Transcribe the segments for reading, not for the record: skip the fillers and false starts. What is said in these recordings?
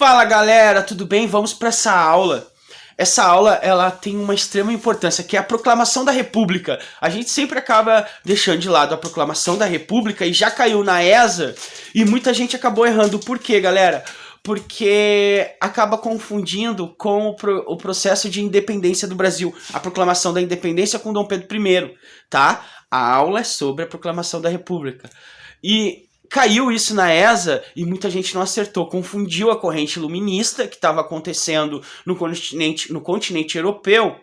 Fala galera, tudo bem? Vamos para essa aula. Essa aula ela tem uma extrema importância, que é a Proclamação da República. A gente sempre acaba deixando de lado a Proclamação da República e já caiu na ESA e muita gente acabou errando. Por quê, galera? Porque acaba confundindo com o processo de independência do Brasil, a Proclamação da Independência com Dom Pedro I, tá? A aula é sobre a Proclamação da República. E caiu isso na ESA e muita gente não acertou, confundiu a corrente iluminista que estava acontecendo no continente europeu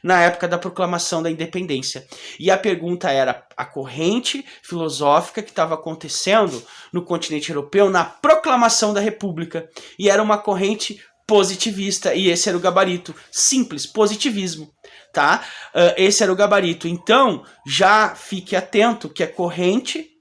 na época da proclamação da independência. E a pergunta era a corrente filosófica que estava acontecendo no continente europeu na proclamação da república. E era uma corrente positivista, e esse era o gabarito. Simples, positivismo. Tá? Esse era o gabarito. Então, já fique atento que a corrente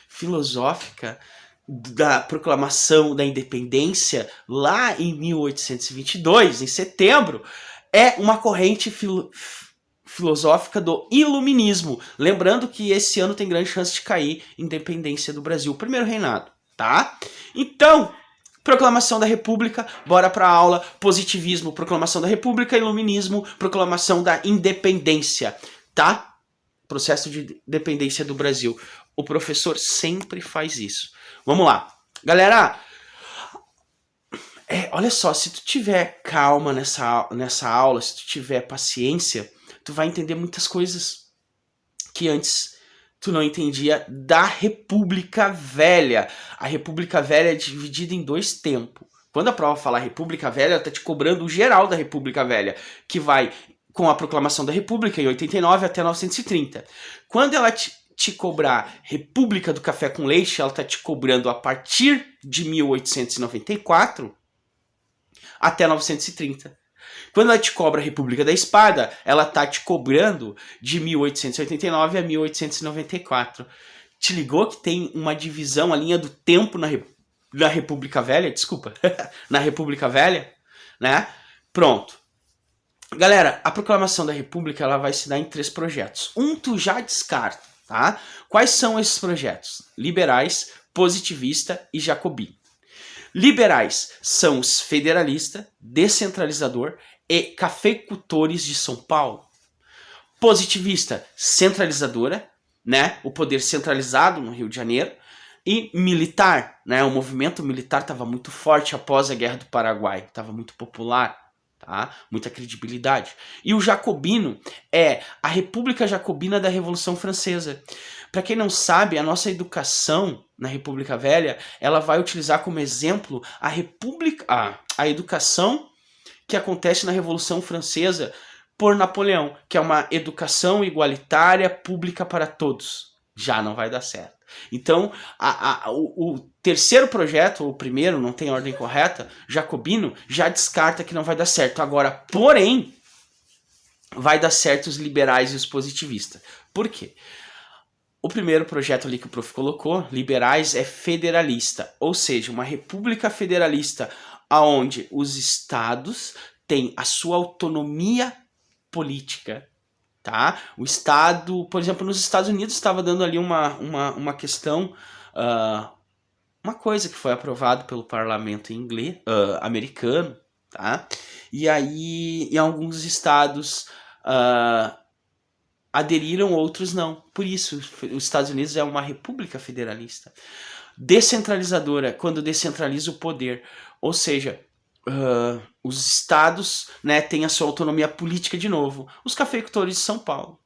filosófica da proclamação da independência lá em 1822, em setembro, é uma corrente filosófica do iluminismo. Lembrando que esse ano tem grande chance de cair independência do Brasil, o primeiro reinado, tá? Então, proclamação da república, bora pra aula. Positivismo, proclamação da república, iluminismo, proclamação da independência, tá? Processo de independência do Brasil. O professor sempre faz isso. Vamos lá. Galera, olha só, se tu tiver calma nessa aula, se tu tiver paciência, tu vai entender muitas coisas que antes tu não entendia da República Velha. A República Velha é dividida em dois tempos. Quando a prova falar República Velha, ela tá te cobrando o geral da República Velha, que vai com a proclamação da República em 89 até 930. Quando ela te cobrar República do Café com Leite, ela tá te cobrando a partir de 1894 até 930. Quando ela te cobra a República da Espada, ela tá te cobrando de 1889 a 1894. Te ligou que tem uma divisão, a linha do tempo na República Velha? Desculpa. Na República Velha, né? Pronto. Galera, a proclamação da República ela vai se dar em 3 projetos. Tu já descarta, tá? Quais são esses projetos? Liberais, positivista e jacobino. Liberais são os federalista, descentralizador e cafeicultores de São Paulo. Positivista, centralizadora, né? O poder centralizado no Rio de Janeiro. E militar, né? O movimento militar estava muito forte após a Guerra do Paraguai, estava muito popular. Tá? Muita credibilidade. E o jacobino é a República Jacobina da Revolução Francesa. Para quem não sabe, a nossa educação na República Velha, ela vai utilizar como exemplo a educação que acontece na Revolução Francesa por Napoleão, que é uma educação igualitária, pública para todos. Já não vai dar certo. Então, o terceiro projeto, ou o primeiro, não tem ordem correta, jacobino, já descarta que não vai dar certo. Agora, porém, vai dar certo os liberais e os positivistas. Por quê? O primeiro projeto ali que o prof colocou, liberais, é federalista, ou seja, uma república federalista onde os estados têm a sua autonomia política. Tá? O Estado, por exemplo, nos Estados Unidos estava dando ali uma questão, uma coisa que foi aprovado pelo parlamento americano, tá? E aí em alguns estados aderiram, outros não. Por isso, os Estados Unidos é uma república federalista. Descentralizadora, quando descentraliza o poder, ou seja, os estados, né, têm a sua autonomia política de novo. Os cafeicultores de São Paulo.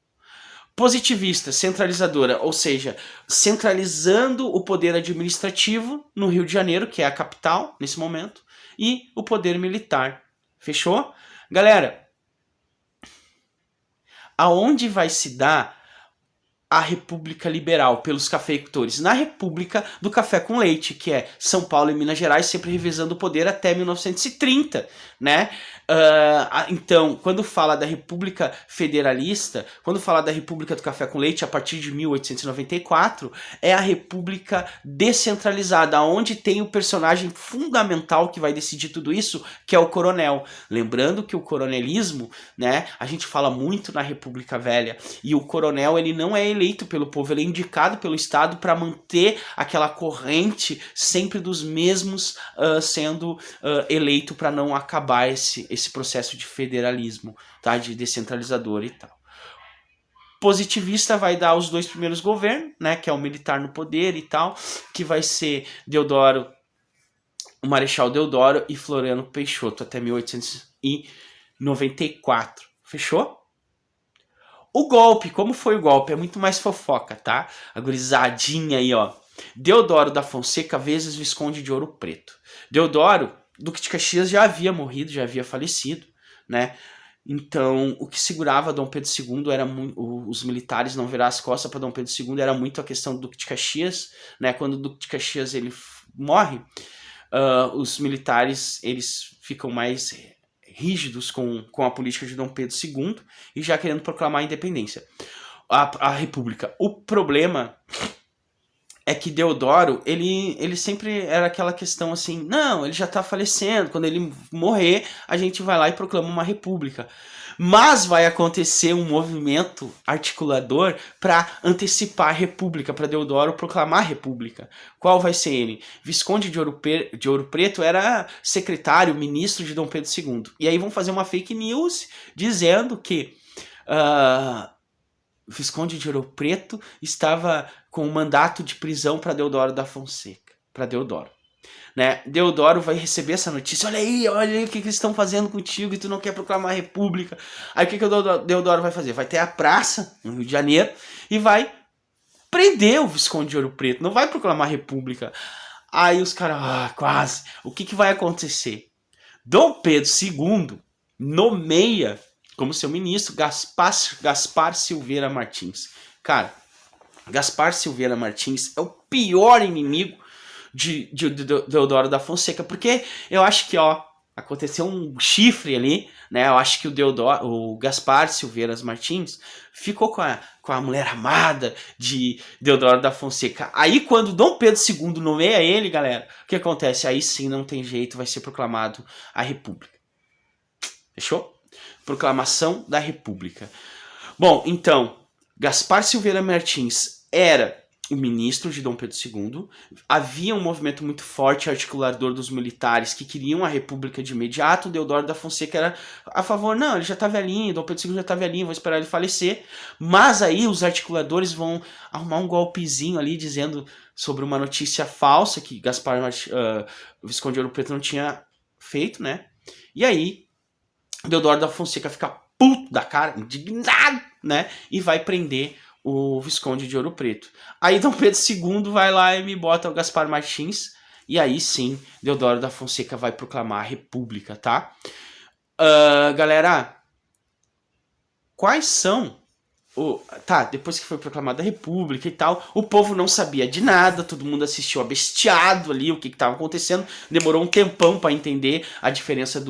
Positivista, centralizadora, ou seja, centralizando o poder administrativo no Rio de Janeiro, que é a capital nesse momento, e o poder militar. Fechou? Galera, aonde vai se dar a República Liberal pelos cafeicultores? Na República do Café com Leite, que é São Paulo e Minas Gerais, sempre revezando o poder até 1930, né? Então, quando fala da República Federalista, quando fala da República do Café com Leite, a partir de 1894, é a República descentralizada, onde tem o personagem fundamental que vai decidir tudo isso, que é o coronel. Lembrando que o coronelismo, né, a gente fala muito na República Velha, e o coronel ele não é eleito pelo povo, ele é indicado pelo Estado para manter aquela corrente sempre dos mesmos sendo eleito para não acabar esse processo de federalismo, tá? De descentralizador e tal. Positivista vai dar os 2 primeiros governos, né, que é o militar no poder e tal, que vai ser Deodoro, o Marechal Deodoro e Floriano Peixoto até 1894. Fechou? O golpe, como foi o golpe? É muito mais fofoca, tá? A gurizadinha aí, ó. Deodoro da Fonseca vezes Visconde de Ouro Preto. Deodoro, Duque de Caxias, já havia morrido, já havia falecido, né? Então, o que segurava Dom Pedro II era os militares não virar as costas para Dom Pedro II, era muito a questão do Duque de Caxias, né? Quando o Duque de Caxias ele morre, os militares eles ficam mais rígidos com a política de Dom Pedro II e já querendo proclamar a independência, a república. O problema é que Deodoro, ele sempre era aquela questão assim, não, ele já tá falecendo, quando ele morrer, a gente vai lá e proclama uma república. Mas vai acontecer um movimento articulador para antecipar a república, para Deodoro proclamar a república. Qual vai ser ele? Visconde de Ouro Preto era secretário, ministro de Dom Pedro II. E aí vão fazer uma fake news dizendo que Visconde de Ouro Preto estava com um mandato de prisão para Deodoro da Fonseca. Para Deodoro. Né? Deodoro vai receber essa notícia. Olha aí o que eles estão fazendo contigo e tu não quer proclamar a república. Aí o que o Deodoro vai fazer? Vai ter a praça no Rio de Janeiro e vai prender o Visconde de Ouro Preto. Não vai proclamar a república. Aí os caras, quase. O que vai acontecer? Dom Pedro II nomeia como seu ministro Gaspar Silveira Martins. Cara, Gaspar Silveira Martins é o pior inimigo de Deodoro da Fonseca, porque eu acho que, ó, aconteceu um chifre ali, né? Eu acho que o Gaspar Silveira Martins ficou com a mulher amada de Deodoro da Fonseca. Aí quando Dom Pedro II nomeia ele, galera, o que acontece? Aí sim não tem jeito, vai ser proclamado a república. Fechou? Proclamação da república. Bom, então, Gaspar Silveira Martins era o ministro de Dom Pedro II, havia um movimento muito forte articulador dos militares que queriam a república de imediato, Deodoro da Fonseca era a favor, não, ele já tá velhinho, Dom Pedro II já tá velhinho, vou esperar ele falecer, mas aí os articuladores vão arrumar um golpezinho ali, dizendo sobre uma notícia falsa que Visconde de Ouro Preto não tinha feito, né, e aí Deodoro da Fonseca fica puto da cara, indignado, né, e vai prender o Visconde de Ouro Preto. Aí Dom Pedro II vai lá e me bota o Gaspar Martins, e aí sim, Deodoro da Fonseca vai proclamar a república, tá? Galera, quais são... depois que foi proclamada a república e tal, o povo não sabia de nada, todo mundo assistiu abestiado ali, o que estava acontecendo, demorou um tempão para entender a diferença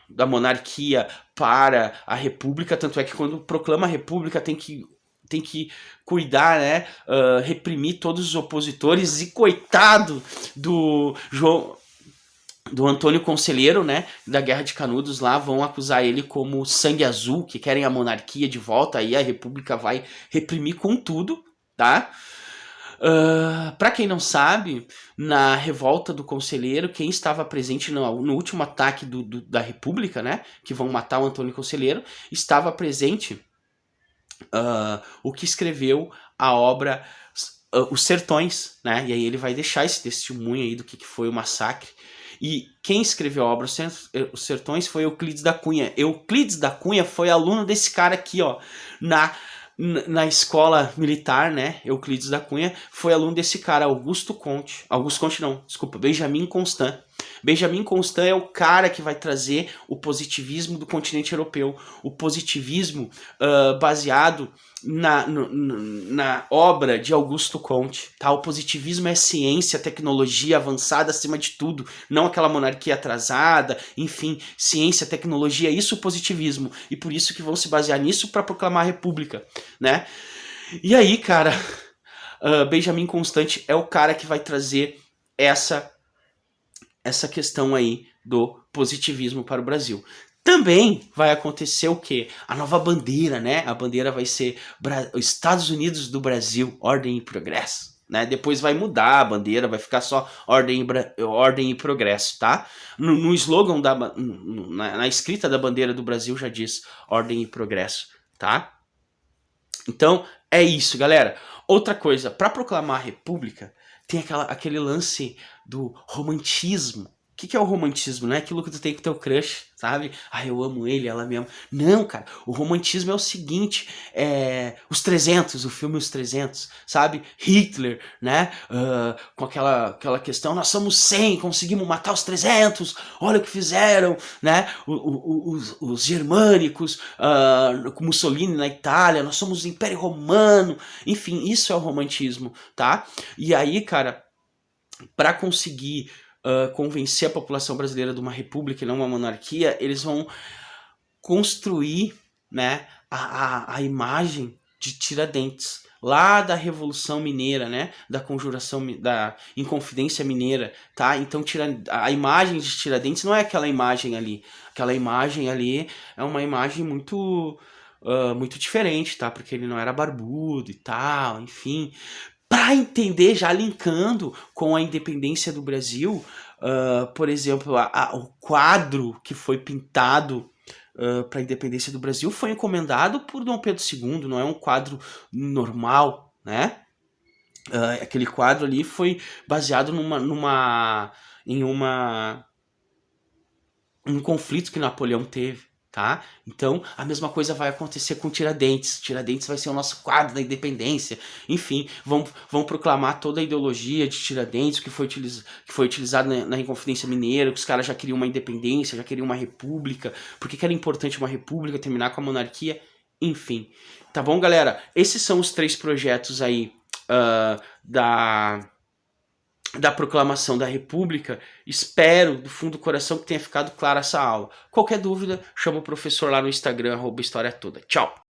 da monarquia para a república, tanto é que quando proclama a república tem que cuidar, né, reprimir todos os opositores, e coitado do Antônio Conselheiro, né, da Guerra de Canudos lá, vão acusar ele como sangue azul, que querem a monarquia de volta, aí a república vai reprimir com tudo, tá? Para quem não sabe, na revolta do Conselheiro, quem estava presente no último ataque da República, né, que vão matar o Antônio Conselheiro, estava presente o que escreveu a obra Os Sertões, né, e aí ele vai deixar esse testemunho aí do que foi o massacre. E quem escreveu a obra Os Sertões foi Euclides da Cunha. Euclides da Cunha foi aluno desse cara aqui, ó, na escola militar, né? Euclides da Cunha foi aluno desse cara, Benjamin Constant. Benjamin Constant é o cara que vai trazer o positivismo do continente europeu, o positivismo baseado na obra de Augusto Comte, tá? O positivismo é ciência, tecnologia avançada acima de tudo, não aquela monarquia atrasada, enfim, ciência, tecnologia, isso é o positivismo, e por isso que vão se basear nisso para proclamar a república, né? E aí, cara, Benjamin Constant é o cara que vai trazer essa questão aí do positivismo para o Brasil. Também vai acontecer o quê? A nova bandeira, né? A bandeira vai ser Estados Unidos do Brasil, ordem e progresso. Né? Depois vai mudar a bandeira, vai ficar só ordem e progresso, tá? No slogan, na escrita da bandeira do Brasil já diz ordem e progresso, tá? Então, é isso, galera. Outra coisa, para proclamar a república, tem aquele lance do romantismo. O que é o romantismo? Não é aquilo que tu tem com teu crush, sabe? Ah, eu amo ele, ela me ama. Não, cara. O romantismo é o seguinte, Os 300, o filme Os 300, sabe? Hitler, né? Com aquela questão, nós somos 100, conseguimos matar os 300, olha o que fizeram, né? Os germânicos, com Mussolini na Itália, nós somos o Império Romano. Enfim, isso é o romantismo, tá? E aí, cara, para conseguir convencer a população brasileira de uma república e não uma monarquia, eles vão construir, né, a imagem de Tiradentes, lá da Revolução Mineira, né, da conjuração, da Inconfidência Mineira, tá? Então a imagem de Tiradentes não é aquela imagem ali. Aquela imagem ali é uma imagem muito diferente, tá? Porque ele não era barbudo e tal, enfim. Para entender, já linkando com a independência do Brasil, por exemplo, o quadro que foi pintado para a independência do Brasil foi encomendado por Dom Pedro II, não é um quadro normal, né? Aquele quadro ali foi baseado em um conflito que Napoleão teve, tá? Então, a mesma coisa vai acontecer com Tiradentes. Tiradentes vai ser o nosso quadro da independência. Enfim, vão proclamar toda a ideologia de Tiradentes, que foi utilizado na Inconfidência Mineira, que os caras já queriam uma independência, já queriam uma república. Por que era importante uma república, terminar com a monarquia? Enfim. Tá bom, galera? Esses são os 3 projetos aí da proclamação da República. Espero do fundo do coração que tenha ficado clara essa aula. Qualquer dúvida, chama o professor lá no Instagram, @historiatoda. Tchau!